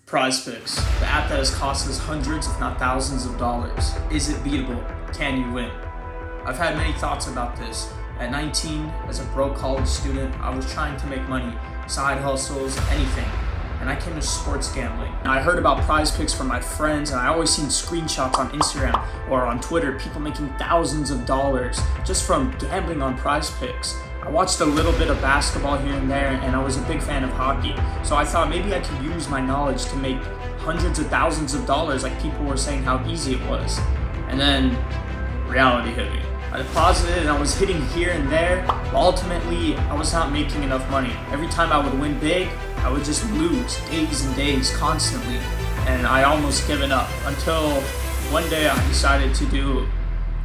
Prizepicks, the app that has cost us hundreds if not thousands of dollars. Is it beatable? Can you win? I've had many thoughts about this. At 19, as a broke college student, I was trying to make money, side hustles, anything. And I came to sports gambling. Now, I heard about Prizepicks from my friends, and I always seen screenshots on Instagram or on Twitter, people making thousands of dollars just from gambling on Prizepicks. I watched a little bit of basketball here and there, and I was a big fan of hockey. So I thought maybe I could use my knowledge to make hundreds of thousands of dollars like people were saying how easy it was. And then reality hit me. I deposited and I was hitting here and there, but ultimately I was not making enough money. Every time I would win big, I would just lose days and days constantly. And I almost given up until one day I decided to do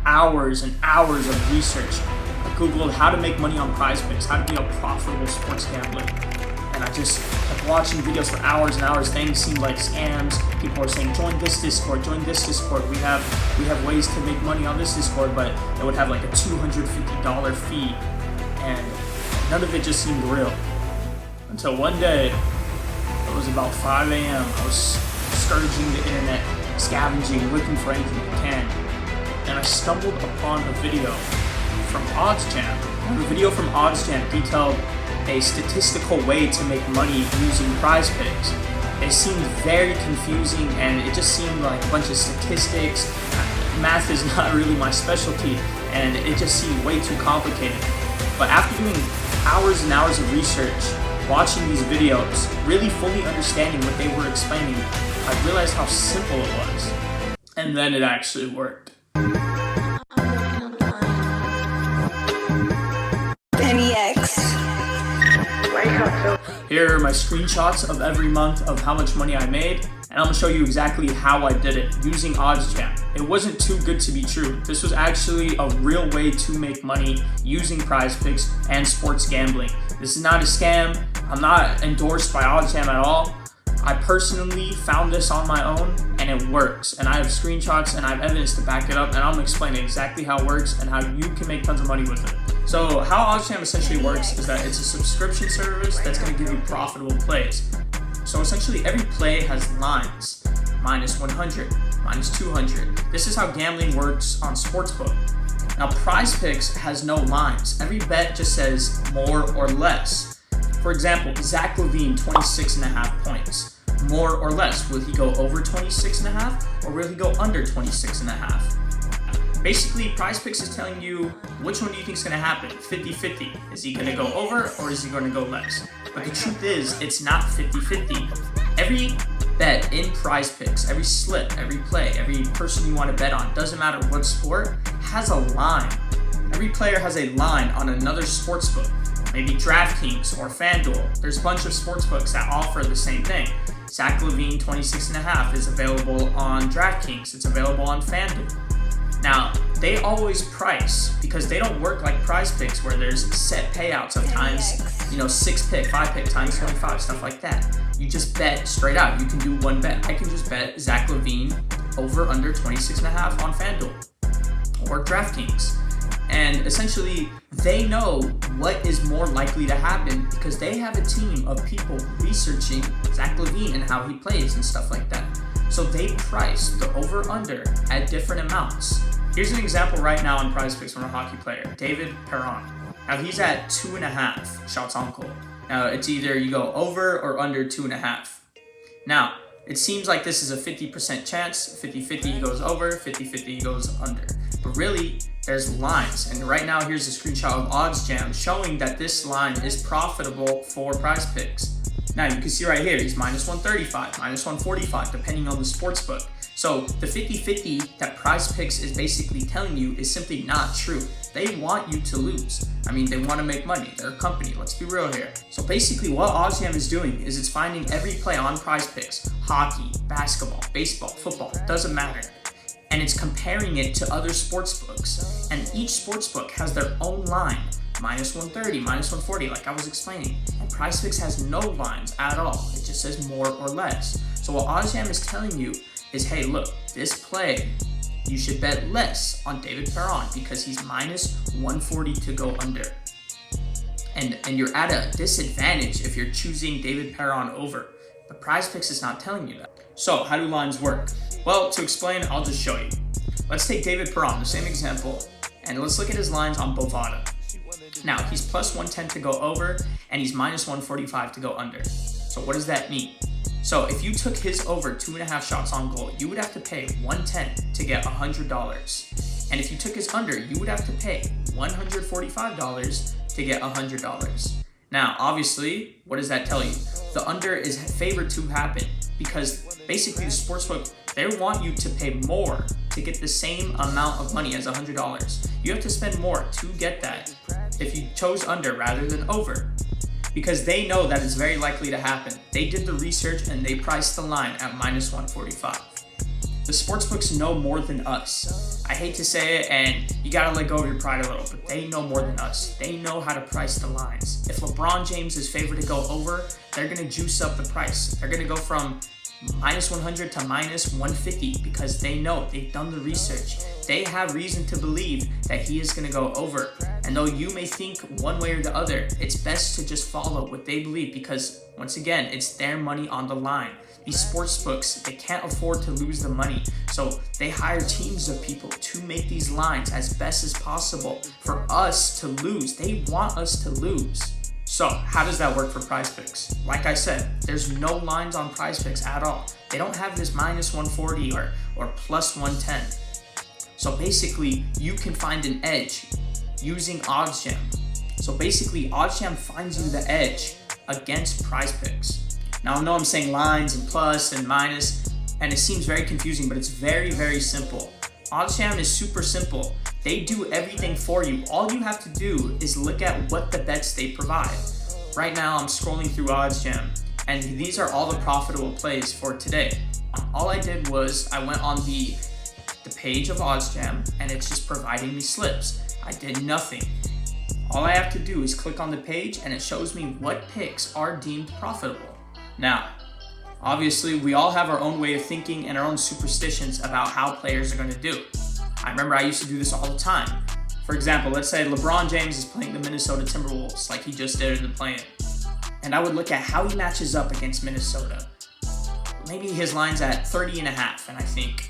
hours and hours of research. I Googled how to make money on Prizepicks, how to be a profitable sports gambler. And I just kept watching videos for hours and hours. Things seemed like scams. People were saying, join this Discord, join this Discord. We have ways to make money on this Discord, but it would have like a $250 fee. And none of it just seemed real. Until one day, it was about 5 a.m. I was scourging the internet, scavenging, looking for anything I can. And I stumbled upon a video from Oddsjam. The video from Oddsjam detailed a statistical way to make money using Prizepicks. It seemed very confusing and it just seemed like a bunch of statistics. Math is not really my specialty and it just seemed way too complicated. But after doing hours and hours of research, watching these videos, really fully understanding what they were explaining, I realized how simple it was. And then it actually worked. Here are my screenshots of every month of how much money I made, and I'm gonna show you exactly how I did it using Oddsjam. It wasn't too good to be true. This was actually a real way to make money using Prizepicks and sports gambling. This is not a scam. I'm not endorsed by Oddsjam at all. I personally found this on my own and it works. And I have screenshots and I have evidence to back it up, and I'm gonna explain exactly how it works and how you can make tons of money with it. So how Oddsjam essentially works is that it's a subscription service that's gonna give you profitable plays. So essentially every play has lines, minus 100, minus 200. This is how gambling works on Sportsbook. Now Prizepicks has no lines. Every bet just says more or less. For example, Zach LaVine, 26.5 points. More or less, will he go over 26.5 or will he go under 26.5? Basically, Prizepicks is telling you which one do you think is going to happen, 50-50. Is he going to go over or is he going to go less? But the truth is, it's not 50-50. Every bet in Prizepicks, every slip, every play, every person you want to bet on, doesn't matter what sport, has a line. Every player has a line on another sportsbook. Maybe DraftKings or FanDuel. There's a bunch of sportsbooks that offer the same thing. Zach LaVine 26.5 is available on DraftKings. It's available on FanDuel. Now, they always price because they don't work like Prizepicks where there's set payouts of times, 6 pick, 5 pick, times 25, stuff like that. You just bet straight out. You can do one bet. I can just bet Zach LaVine over under 26.5 on FanDuel or DraftKings. And essentially, they know what is more likely to happen because they have a team of people researching Zach LaVine and how he plays and stuff like that. So they price the over-under at different amounts. Here's an example right now on Prizepicks from a hockey player, David Perron. Now he's at 2.5 shots on goal. Now it's either you go over or under 2.5. Now, it seems like this is a 50% chance, 50-50 he goes over, 50-50 he goes under. But really, there's lines. And right now, here's a screenshot of Oddsjam showing that this line is profitable for Prizepicks. Now you can see right here, he's minus 135, minus 145, depending on the sportsbook. So the 50-50 that Prizepicks is basically telling you is simply not true. They want you to lose. I mean, they want to make money. They're a company, let's be real here. So basically what Oddsjam is doing is it's finding every play on Prizepicks, hockey, basketball, baseball, football, doesn't matter. And it's comparing it to other sportsbooks. And each sportsbook has their own line. Minus 130, minus 140, like I was explaining. And Prizepicks has no lines at all. It just says more or less. So what Oddsjam is telling you is, hey, look, this play, you should bet less on David Perron because he's minus 140 to go under. And you're at a disadvantage if you're choosing David Perron over. But Prizepicks is not telling you that. So how do lines work? Well, to explain, I'll just show you. Let's take David Perron, the same example, and let's look at his lines on Bovada. Now, he's plus 110 to go over, and he's minus 145 to go under. So what does that mean? So if you took his over 2.5 shots on goal, you would have to pay 110 to get $100. And if you took his under, you would have to pay $145 to get $100. Now, obviously, what does that tell you? The under is favored to happen because basically the sportsbook, they want you to pay more to get the same amount of money as $100. You have to spend more to get that if you chose under rather than over, because they know that it's very likely to happen. They did the research and they priced the line at minus 145. The sportsbooks know more than us. I hate to say it, and you gotta let go of your pride a little, but they know more than us. They know how to price the lines. If LeBron James is favored to go over, they're gonna juice up the price. They're gonna go from minus 100 to minus 150 because they know, they've done the research. They have reason to believe that he is going to go over. And though you may think one way or the other, it's best to just follow what they believe because, once again, it's their money on the line. These sports books, they can't afford to lose the money. So they hire teams of people to make these lines as best as possible for us to lose. They want us to lose. So how does that work for Prizepicks? Like I said, there's no lines on Prizepicks at all. They don't have this minus 140 or plus 110. So basically, you can find an edge using Oddsjam. So basically, Oddsjam finds you the edge against Prizepicks. Now I know I'm saying lines and plus and minus, and it seems very confusing, but it's very, very simple. Oddsjam is super simple. They do everything for you. All you have to do is look at what the bets they provide. Right now, I'm scrolling through Oddsjam, and these are all the profitable plays for today. All I did was I went on the page of Oddsjam, and it's just providing me slips. I did nothing. All I have to do is click on the page, and it shows me what picks are deemed profitable. Now, obviously, we all have our own way of thinking and our own superstitions about how players are going to do. I remember I used to do this all the time. For example, let's say LeBron James is playing the Minnesota Timberwolves like he just did in the play-in. And I would look at how he matches up against Minnesota. Maybe his line's at 30.5, and I think,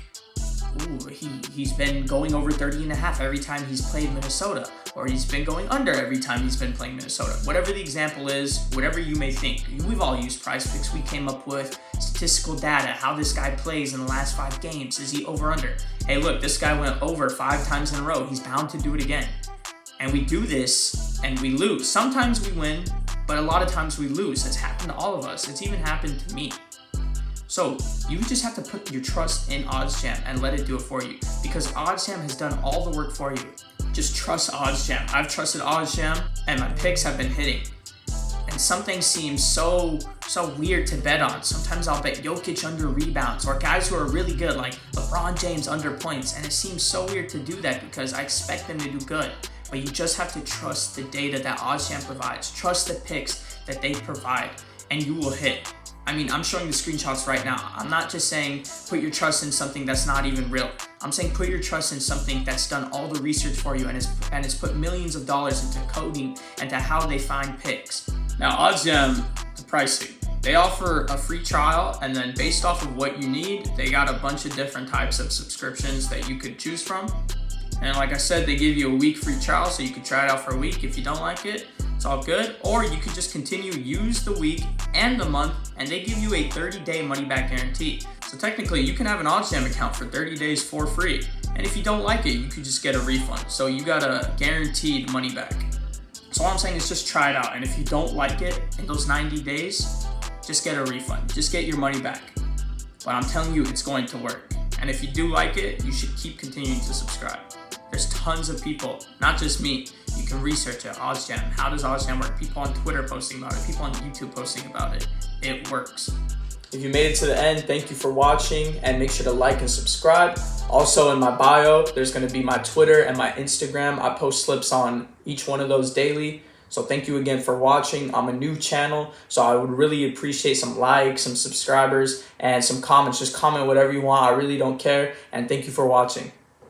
ooh, he's been going over 30.5 every time he's played Minnesota, or he's been going under every time he's been playing Minnesota. Whatever the example is, whatever you may think. We've all used Prizepicks. We came up with statistical data, how this guy plays in the last 5 games. Is he over under? Hey, look, this guy went over 5 times in a row. He's bound to do it again. And we do this and we lose. Sometimes we win, but a lot of times we lose. It's happened to all of us. It's even happened to me. So you just have to put your trust in Oddsjam and let it do it for you, because Oddsjam has done all the work for you. Just trust Oddsjam. I've trusted Oddsjam and my picks have been hitting. And something seems so weird to bet on. Sometimes I'll bet Jokic under rebounds or guys who are really good like LeBron James under points, and it seems so weird to do that because I expect them to do good. But you just have to trust the data that Oddsjam provides. Trust the picks that they provide, and you will hit. I mean, I'm showing the screenshots right now. I'm not just saying put your trust in something that's not even real. I'm saying put your trust in something that's done all the research for you and has put millions of dollars into coding and to how they find picks. Now, Oddsjam, the pricing. They offer a free trial, and then based off of what you need, they got a bunch of different types of subscriptions that you could choose from. And like I said, they give you a week free trial, so you could try it out for a week. If you don't like it, it's all good. Or you could just continue, use the week and the month, and they give you a 30-day money-back guarantee. So technically, you can have an Oddsjam account for 30 days for free. And if you don't like it, you could just get a refund. So you got a guaranteed money back. So all I'm saying is just try it out. And if you don't like it in those 90 days, just get a refund. Just get your money back. But I'm telling you, it's going to work. And if you do like it, you should keep continuing to subscribe. There's tons of people, not just me. You can research it. Oddsjam. How does Oddsjam work? People on Twitter posting about it. People on YouTube posting about it. It works. If you made it to the end, thank you for watching, and make sure to like and subscribe. Also in my bio, there's going to be my Twitter and my Instagram. I post slips on each one of those daily. So thank you again for watching. I'm a new channel, so I would really appreciate some likes, some subscribers, and some comments. Just comment whatever you want. I really don't care. And thank you for watching.